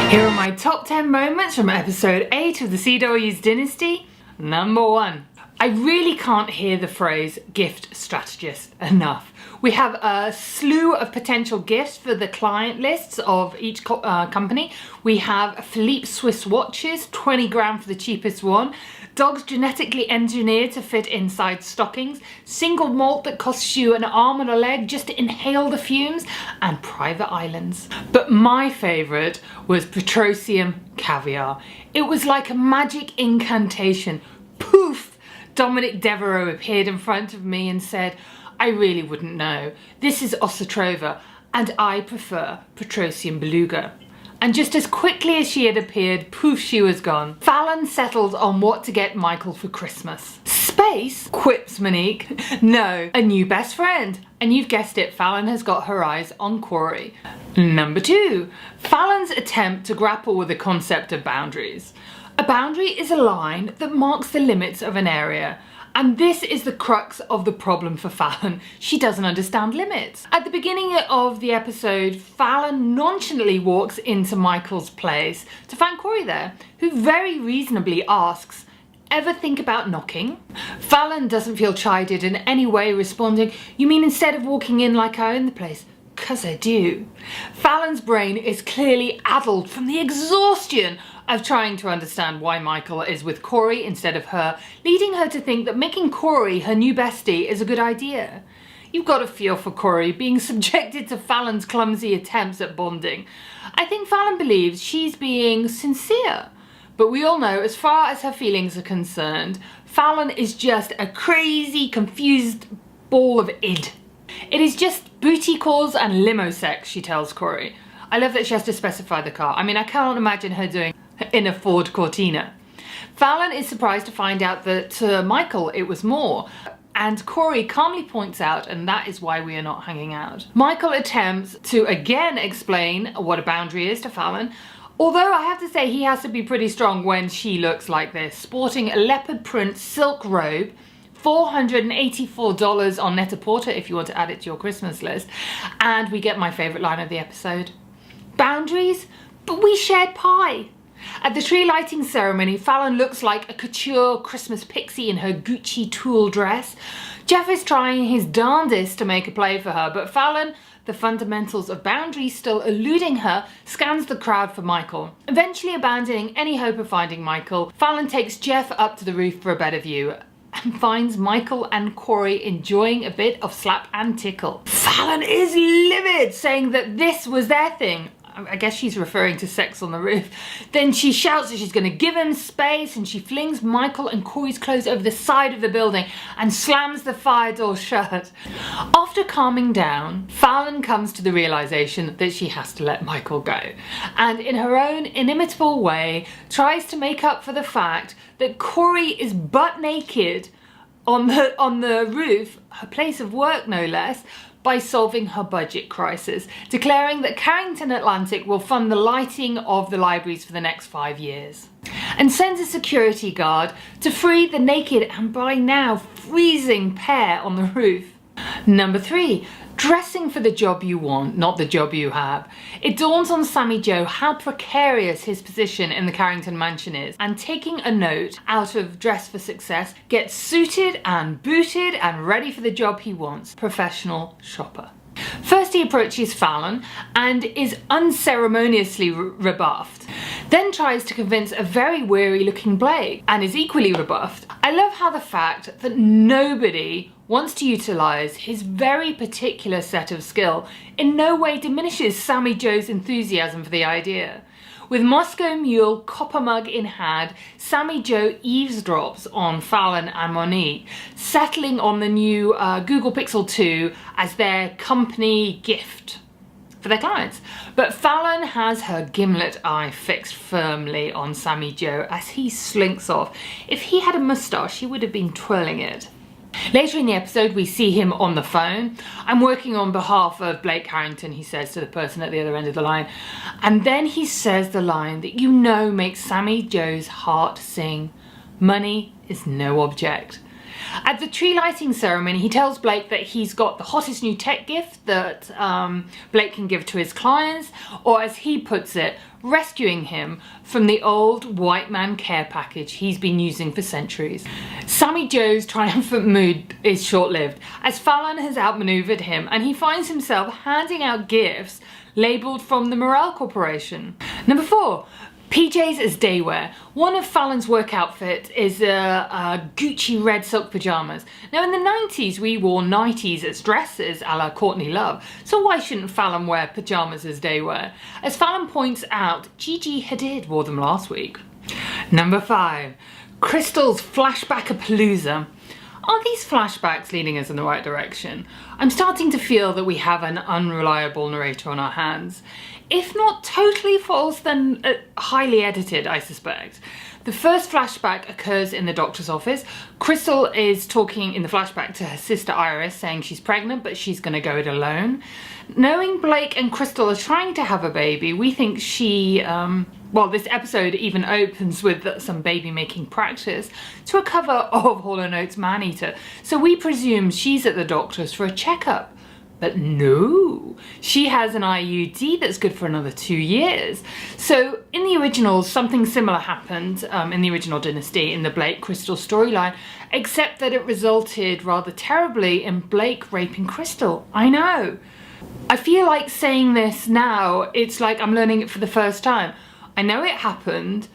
Here are my top 10 moments from episode 8 of the CW Dynasty. Number 1. I really can't hear the phrase gift strategist enough. We have a slew of potential gifts for the client lists of each company. We have Philippe Swiss watches, 20 grand for the cheapest one. Dogs genetically engineered to fit inside stockings. Single malt that costs you an arm and a leg just to inhale the fumes. And private islands. But my favourite was Petrosium caviar. It was like a magic incantation. Poof! Dominic Devereaux appeared in front of me and said, I really wouldn't know. This is Ossetrova, and I prefer Petrosium beluga. And just as quickly as she had appeared, poof, she was gone. Fallon settled on what to get Michael for Christmas. Space? Quips Monique. No, a new best friend. And you've guessed it, Fallon has got her eyes on Corey. Number 2. Fallon's attempt to grapple with the concept of boundaries. A boundary is a line that marks the limits of an area. And this is the crux of the problem for Fallon. She doesn't understand limits. At the beginning of the episode, Fallon nonchalantly walks into Michael's place to find Corey there, who very reasonably asks, ever think about knocking? Fallon doesn't feel chided in any way, responding, you mean instead of walking in like I own the place? 'Cause I do. Fallon's brain is clearly addled from the exhaustion of trying to understand why Michael is with Corey instead of her, leading her to think that making Corey her new bestie is a good idea. You've got a feel for Corey being subjected to Fallon's clumsy attempts at bonding. I think Fallon believes she's being sincere, but we all know as far as her feelings are concerned, Fallon is just a crazy, confused ball of id. It is just booty calls and limo sex, she tells Corey. I love that she has to specify the car. I mean, I can't imagine her doing in a Ford Cortina. Fallon is surprised to find out that to Michael it was more, and Corey calmly points out, and that is why we are not hanging out. Michael attempts to again explain what a boundary is to Fallon, although I have to say he has to be pretty strong when she looks like this, sporting a leopard print silk robe, $484 on Net-a-Porter if you want to add it to your Christmas list, and we get my favourite line of the episode. Boundaries? But we shared pie. At the tree lighting ceremony, Fallon looks like a couture Christmas pixie in her Gucci tulle dress. Jeff is trying his darndest to make a play for her, but Fallon, the fundamentals of boundaries still eluding her, scans the crowd for Michael. Eventually abandoning any hope of finding Michael, Fallon takes Jeff up to the roof for a better view and finds Michael and Corey enjoying a bit of slap and tickle. Fallon is livid, saying that this was their thing. I guess she's referring to sex on the roof. Then she shouts that she's going to give him space, and she flings Michael and Corey's clothes over the side of the building and slams the fire door shut. After calming down, Fallon comes to the realization that she has to let Michael go, and in her own inimitable way tries to make up for the fact that Corey is butt naked on the roof, her place of work no less, by solving her budget crisis, declaring that Carrington Atlantic will fund the lighting of the libraries for the next 5 years, and sends a security guard to free the naked and by now freezing pair on the roof. Number 3. Dressing for the job you want, not the job you have. It dawns on Sammy Joe how precarious his position in the Carrington mansion is, and taking a note out of Dress for Success, gets suited and booted and ready for the job he wants. Professional shopper. First he approaches Fallon and is unceremoniously rebuffed, then tries to convince a very weary looking Blake and is equally rebuffed. I love how the fact that nobody wants to utilise his very particular set of skill in no way diminishes Sammy Joe's enthusiasm for the idea. With Moscow Mule copper mug in hand, Sammy Joe eavesdrops on Fallon and Monique, settling on the new Google Pixel 2 as their company gift for their clients. But Fallon has her gimlet eye fixed firmly on Sammy Joe as he slinks off. If he had a moustache, he would have been twirling it. Later in the episode, we see him on the phone. I'm working on behalf of Blake Harrington, he says to the person at the other end of the line. And then he says the line that you know makes Sammy Joe's heart sing. Money is no object. At the tree lighting ceremony, he tells Blake that he's got the hottest new tech gift that Blake can give to his clients, or as he puts it, rescuing him from the old white man care package he's been using for centuries. Sammy Joe's triumphant mood is short-lived as Fallon has outmaneuvered him and he finds himself handing out gifts labelled from the Morale Corporation. Number 4. PJs as daywear. One of Fallon's work outfits is a Gucci red silk pyjamas. Now in the 90s we wore nighties as dresses a la Courtney Love, so why shouldn't Fallon wear pyjamas as daywear? As Fallon points out, Gigi Hadid wore them last week. Number 5. Cristal's flashback-a-palooza. Are these flashbacks leading us in the right direction? I'm starting to feel that we have an unreliable narrator on our hands. If not totally false, then highly edited, I suspect. The first flashback occurs in the doctor's office. Cristal is talking in the flashback to her sister Iris, saying she's pregnant, but she's going to go it alone. Knowing Blake and Cristal are trying to have a baby, we think she... well, this episode even opens with some baby-making practice to a cover of Hall & Oates' Maneater, so we presume she's at the doctor's for a checkup. But no, she has an IUD that's good for another 2 years. So in the originals, something similar happened in the original Dynasty in the Blake Cristal storyline, except that it resulted rather terribly in Blake raping Cristal. I know. I feel like saying this now, it's like I'm learning it for the first time. I know it happened.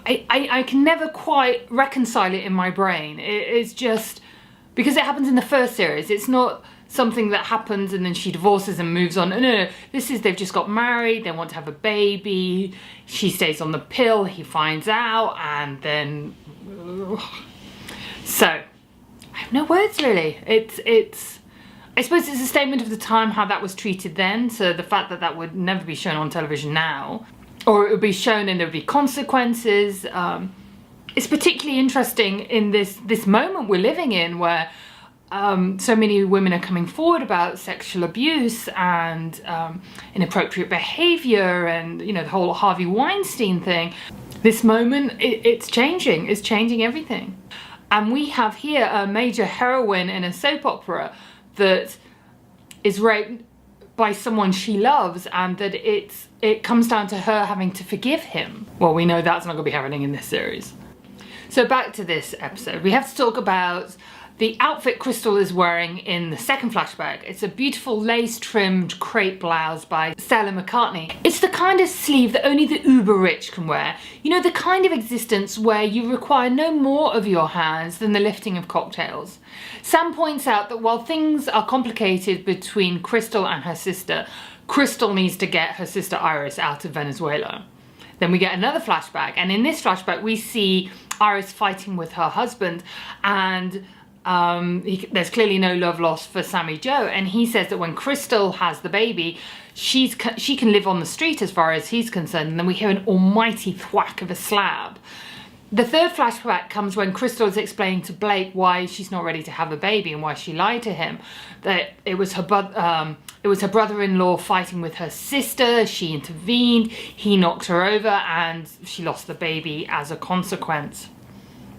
I can never quite reconcile it in my brain. It's just because it happens in the first series. It's not something that happens and then she divorces and moves on. No. This is they've just got married, they want to have a baby, she stays on the pill, he finds out, and then... So, I have no words really. It's I suppose it's a statement of the time how that was treated then, so the fact that that would never be shown on television now, or it would be shown and there would be consequences. It's particularly interesting in this moment we're living in where so many women are coming forward about sexual abuse and inappropriate behaviour and, you know, the whole Harvey Weinstein thing. This moment, it's changing everything. And we have here a major heroine in a soap opera that is raped by someone she loves, and that it comes down to her having to forgive him. Well, we know that's not going to be happening in this series. So back to this episode, we have to talk about the outfit Cristal is wearing in the second flashback. It's a beautiful lace-trimmed crepe blouse by Stella McCartney. It's the kind of sleeve that only the uber-rich can wear. You know, the kind of existence where you require no more of your hands than the lifting of cocktails. Sam points out that while things are complicated between Cristal and her sister, Cristal needs to get her sister Iris out of Venezuela. Then we get another flashback, and in this flashback we see Iris fighting with her husband, and there's clearly no love lost for Sammy Joe, and he says that when Cristal has the baby, she can live on the street as far as he's concerned, and then we hear an almighty thwack of a slab. The third flashback comes when Cristal is explaining to Blake why she's not ready to have a baby and why she lied to him. That it was her brother-in-law fighting with her sister, she intervened, he knocked her over, and she lost the baby as a consequence.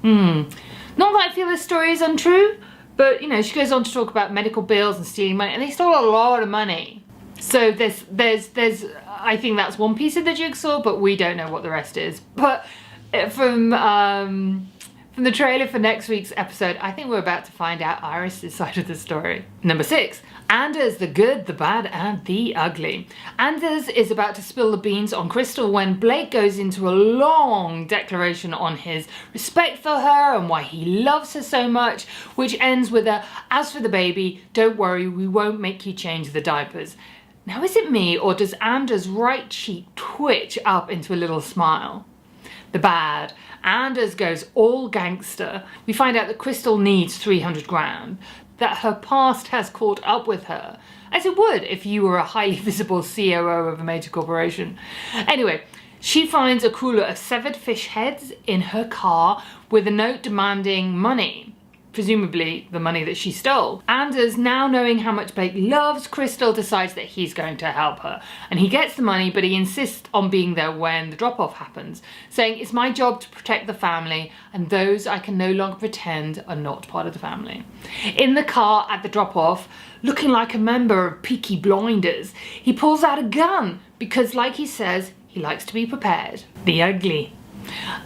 Not that I feel this story is untrue, but you know, she goes on to talk about medical bills and stealing money, and they stole a lot of money. So there's I think that's one piece of the jigsaw, but we don't know what the rest is. But from the trailer for next week's episode, I think we're about to find out Iris' side of the story. Number 6. Anders, the good, the bad, and the ugly. Anders is about to spill the beans on Cristal when Blake goes into a long declaration on his respect for her and why he loves her so much, which ends with a, "As for the baby, don't worry, we won't make you change the diapers." Now, is it me, or does Anders' right cheek twitch up into a little smile? The bad. Anders goes all gangster. We find out that Cristal needs 300 grand, that her past has caught up with her, as it would if you were a highly visible COO of a major corporation. Anyway, she finds a cooler of severed fish heads in her car with a note demanding money. presumably the money that she stole. Anders, now knowing how much Blake loves Cristal, decides that he's going to help her. And he gets the money, but he insists on being there when the drop-off happens, saying it's my job to protect the family, and those I can no longer pretend are not part of the family. In the car at the drop-off, looking like a member of Peaky Blinders, he pulls out a gun because, like he says, he likes to be prepared. The ugly.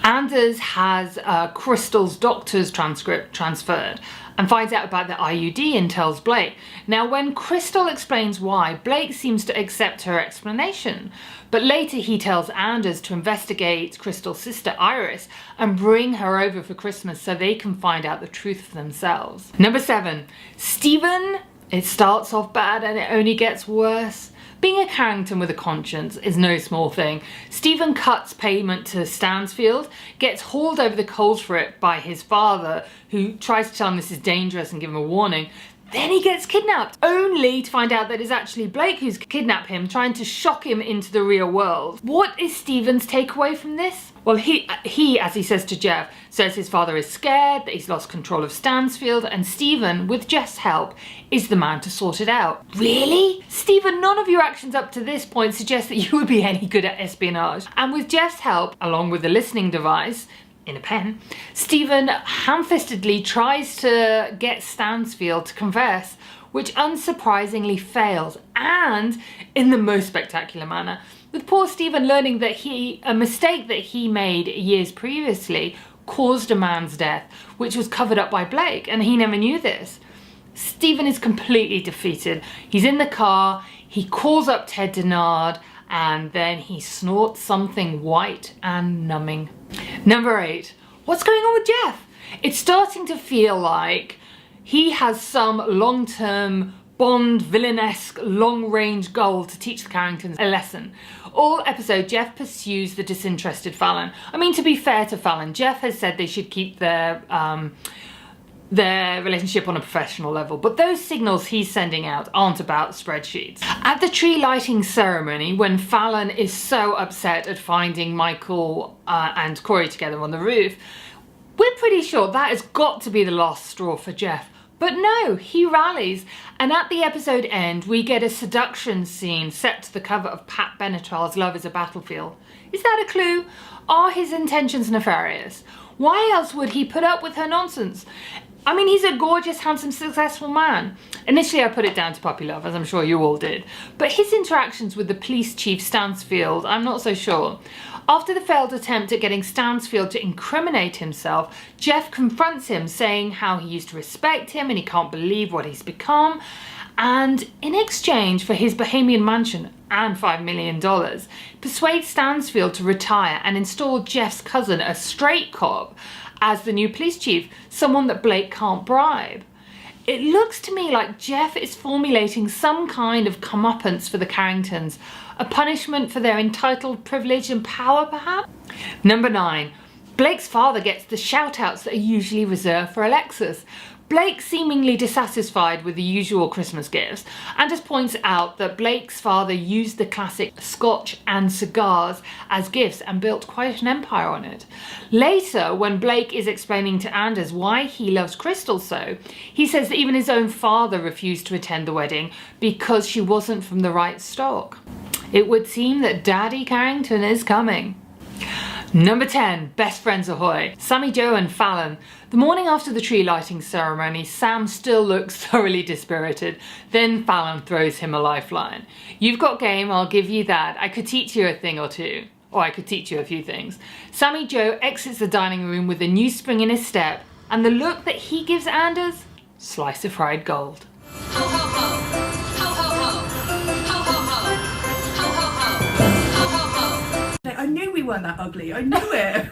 Anders has Cristal's doctor's transcript transferred and finds out about the IUD and tells Blake. Now, when Cristal explains why, Blake seems to accept her explanation, but later he tells Anders to investigate Cristal's sister Iris and bring her over for Christmas so they can find out the truth for themselves. Number 7, Stephen. It starts off bad and it only gets worse. Being a Carrington with a conscience is no small thing. Stephen cuts payment to Stansfield, gets hauled over the coals for it by his father, who tries to tell him this is dangerous and give him a warning. Then he gets kidnapped, only to find out that it's actually Blake who's kidnapped him, trying to shock him into the real world. What is Stephen's takeaway from this? Well, he, as he says to Jeff, says his father is scared, that he's lost control of Stansfield, and Stephen, with Jeff's help, is the man to sort it out. Really? Stephen, none of your actions up to this point suggest that you would be any good at espionage. And with Jeff's help, along with the listening device, in a pen, Stephen ham-fistedly tries to get Stansfield to confess, which unsurprisingly fails, and in the most spectacular manner, with poor Stephen learning that a mistake that he made years previously caused a man's death, which was covered up by Blake, and he never knew this. Stephen is completely defeated. He's in the car, he calls up Ted Denard, and then he snorts something white and numbing. Number 8, what's going on with Jeff? It's starting to feel like he has some long-term Bond villainesque long-range goal to teach the Carringtons a lesson. All episode, Jeff pursues the disinterested Fallon. I mean, to be fair to Fallon, Jeff has said they should keep their relationship on a professional level, but those signals he's sending out aren't about spreadsheets. At the tree lighting ceremony, when Fallon is so upset at finding Michael and Corey together on the roof, we're pretty sure that has got to be the last straw for Jeff. But no, he rallies, and at the episode end, we get a seduction scene set to the cover of Pat Benatar's Love is a Battlefield. Is that a clue? Are his intentions nefarious? Why else would he put up with her nonsense? I mean, he's a gorgeous, handsome, successful man. Initially, I put it down to puppy love, as I'm sure you all did. But his interactions with the police chief Stansfield, I'm not so sure. After the failed attempt at getting Stansfield to incriminate himself, Jeff confronts him, saying how he used to respect him and he can't believe what he's become. And in exchange for his Bahamian mansion and $5 million, persuades Stansfield to retire and install Jeff's cousin, a straight cop, as the new police chief, someone that Blake can't bribe. It looks to me like Jeff is formulating some kind of comeuppance for the Carringtons, a punishment for their entitled privilege and power, perhaps? Number 9, Blake's father gets the shout-outs that are usually reserved for Alexis. Blake, seemingly dissatisfied with the usual Christmas gifts, and just points out that Blake's father used the classic scotch and cigars as gifts and built quite an empire on it. Later, when Blake is explaining to Anders why he loves Cristal so, he says that even his own father refused to attend the wedding because she wasn't from the right stock. It would seem that Daddy Carrington is coming. Number 10, Best Friends Ahoy! Sammy Joe and Fallon. The morning after the tree lighting ceremony, Sam still looks thoroughly dispirited. Then Fallon throws him a lifeline. You've got game, I'll give you that. I could teach you a thing or two. Or I could teach you a few things. Sammy Joe exits the dining room with a new spring in his step, and the look that he gives Anders? Slice of fried gold. Ho ho ho! Ho ho ho! Ho ho ho! Ho ho ho! Ho ho ho! I knew we weren't that ugly. I knew it.